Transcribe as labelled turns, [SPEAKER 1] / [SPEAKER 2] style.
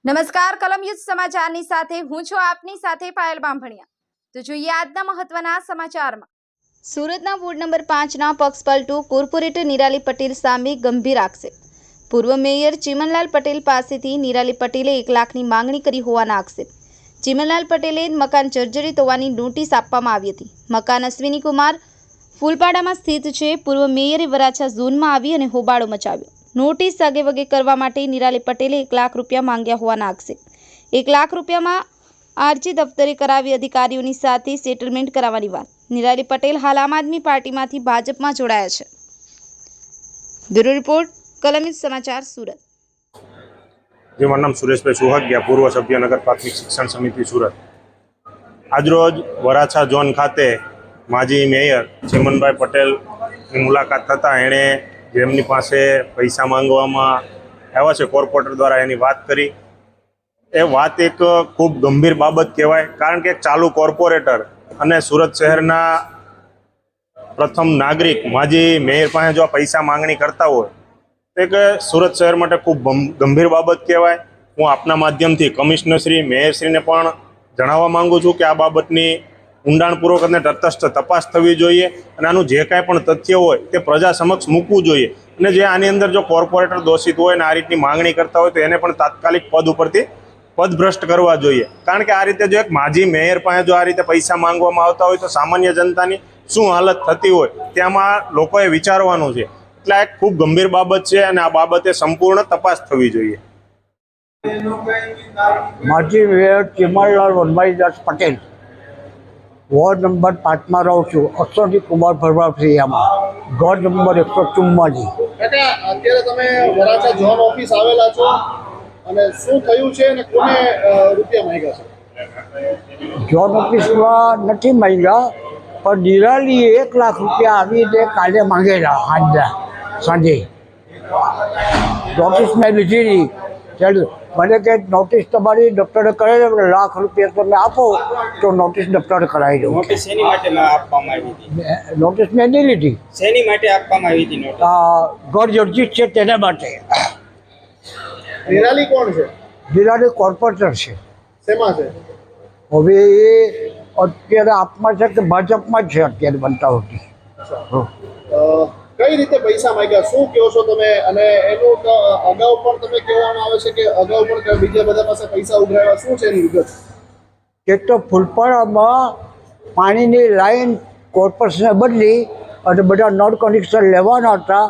[SPEAKER 1] નમસ્કાર કલમ યુદ્ધ સમાચારની સાથે હું છું આપની સાથે પાયલ બામભણિયા। તો જોઈએ આજના મહત્વના સમાચારમાં। સુરતના વોર્ડ નંબર 5ના પક્ષપલટુ કોર્પોરેટર નિરાલી પટેલ સામે ગંભીર આક્ષેપ। પૂર્વ મેયર ચીમનલાલ પટેલ પાસેથી નિરાલી પટેલે 1 લાખની માંગણી કરી હોવાના આક્ષેપ। ચીમનલાલ પટેલે મકાન જર્જરિત હોવાની નોટિસ આપવામાં આવી હતી। મકાન અશ્વિની કુમાર ફૂલપાડામાં સ્થિત છે। પૂર્વ મેયરે વરાછા ઝોનમાં આવી અને હોબાળો મચાવ્યો। નોટિસ આગેવગે કરવા માટે નિરાલી પટેલે 1 લાખ રૂપિયા માંગ્યા હોવાના આક્ષેપ। 1 લાખ રૂપિયામાં આરજી દફતરે કરાવી અધિકારીઓની સાથે સેટલમેન્ટ કરાવવાની વાત। નિરાલી પટેલ હાલ આમ આદમી પાર્ટીમાંથી ભાજપમાં જોડાયા છે। બ્યુરો રિપોર્ટ કલમ યુદ્ધ સમાચાર સુરત।
[SPEAKER 2] जी माરું नाम सुरेशभाई सुहागिया, पूर्व सभ्य नगर प्राथमिक शिक्षण समिति सूरत। આજરોજ વરાછા ઝોન ખાતે માજી મેયર ચીમનભાઈ પટેલની મુલાકાત થતાં એણે જેમની પાસે પૈસા માંગવામાં આવ્યા છે કોર્પોરેટર દ્વારા એની વાત કરી। એ વાત એક ખૂબ ગંભીર બાબત કહેવાય, કારણ કે એક ચાલુ કોર્પોરેટર અને સુરત શહેરના પ્રથમ નાગરિક માજી મેયર પાસે જો પૈસા માંગણી કરતા હોય તો કે સુરત શહેર માટે ખૂબ ગંભીર બાબત કહેવાય। હું આપના માધ્યમથી કમિશનરશ્રી મેયરશ્રીને પણ જણાવવા માંગુ છું કે આ બાબતની ઊંડાણપૂર્વક અને તટસ્થ તપાસ થવી જોઈએ અને આનું જે કાંઈ પણ તથ્ય હોય તે પ્રજા સમક્ષ મૂકવું જોઈએ। અને જે આની અંદર જો કોર્પોરેટર દોષિત હોય અને આ રીતની માંગણી કરતા હોય તો એને પણ તાત્કાલિક પદ ઉપરથી પદભ્રષ્ટ કરવા જોઈએ। કારણ કે આ રીતે જો એક માજી મેયર પાસે જો આ રીતે પૈસા માંગવામાં આવતા હોય તો સામાન્ય જનતાની શું હાલત થતી હોય તેમાં લોકોએ વિચારવાનું છે। એટલે એક ખૂબ ગંભીર બાબત છે અને આ બાબતે સંપૂર્ણ તપાસ થવી જોઈએ।
[SPEAKER 3] માજી mayor Chimanlal Vanbhaidas Patel, ward number 5 માં રહું છું। અશ્વિની કુમાર ફરવાફરિયામાં, ઘર નંબર 144।
[SPEAKER 4] અત્યારે તમે વરાછા ઝોન ઓફિસ આવેલા છો અને શું થયું છે અને કોને રૂપિયા માંગ્યા છે?
[SPEAKER 3] ઝોન ઓફિસમાં નથી માંગ્યા, પણ નિરાલીએ 1 લાખ રૂપિયા આવીને કાલે માંગેલા સાંજે। નોટિસ મેં લીધી નહીં, ચાલો મને કે નોટિસ તમારી દફતરે કરાવી દો, 1 લાખ રૂપિયા તમે આપો તો નોટિસ દફતરે કરાવી દઉં।
[SPEAKER 5] નોટિસ શેની માટે આપવામાં આવી હતી?
[SPEAKER 3] નોટિસ મેં નહીં લીધી।
[SPEAKER 5] શેની માટે આપવામાં આવી હતી નોટિસ?
[SPEAKER 3] ઘર જર્જિત છે તેના માટે।
[SPEAKER 4] નિરાલી કોણ છે?
[SPEAKER 3] નિરાલી કોર્પોરેટર છે।
[SPEAKER 4] શેમાં છે?
[SPEAKER 3] હવે એ અત્યારે આપમાં છે કે ભાજપમાં જ છે અત્યારે બનતા હોતી।
[SPEAKER 4] કઈ રીતે પૈસા માંગ્યા, શું કહો છો તમે? અને એનું અગાઉ પણ તમે કહેવામાં આવે છે કે અગાઉ પણ બીજા બધા પાસે પૈસા ઉઘરાવ્યા, શું છે એની વિગત?
[SPEAKER 3] એક તો ફૂલપાડામાં પાણીની લાઈન કોર્પોરેશને બદલી અને બધા નળ કનેક્શન લેવાના હતા,